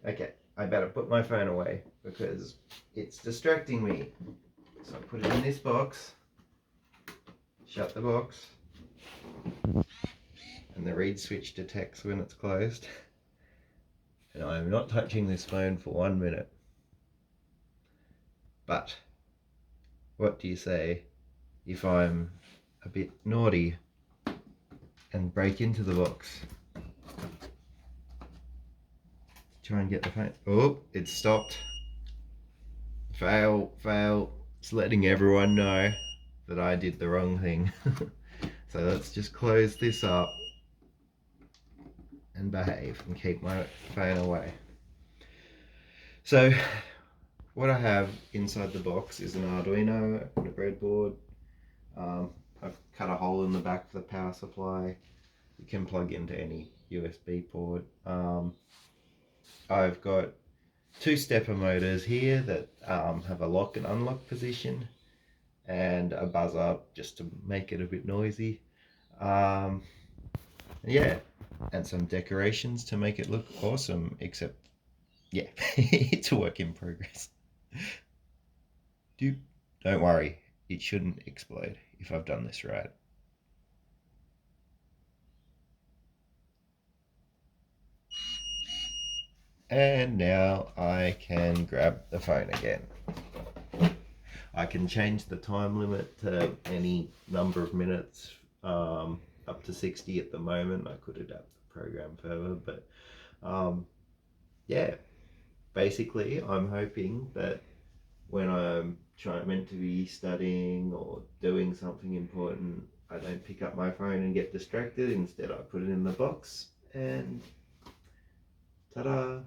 Okay, I better put my phone away because it's distracting me. So I put it in this box, shut the box, and the read switch detects when it's closed. And I am not touching this phone for 1 minute. But what do you say if I'm a bit naughty and break into the box? Try and get the phone. Oh, it stopped. Fail, fail. It's letting everyone know that I did the wrong thing. So let's just close this up and behave and keep my phone away. So what I have inside the box is an Arduino and a breadboard. I've cut a hole in the back for the power supply. You can plug into any USB port. I've got two stepper motors here that have a lock and unlock position and a buzzer just to make it a bit noisy. Yeah, and some decorations to make it look awesome, except yeah, it's a work in progress. Don't worry, it shouldn't explode if I've done this right. And now I can grab the phone again. I can change the time limit to any number of minutes, up to 60 at the moment. I could adapt the program further, but yeah, basically I'm hoping that when I'm meant to be studying or doing something important, I don't pick up my phone and get distracted. Instead, I put it in the box and ta-da!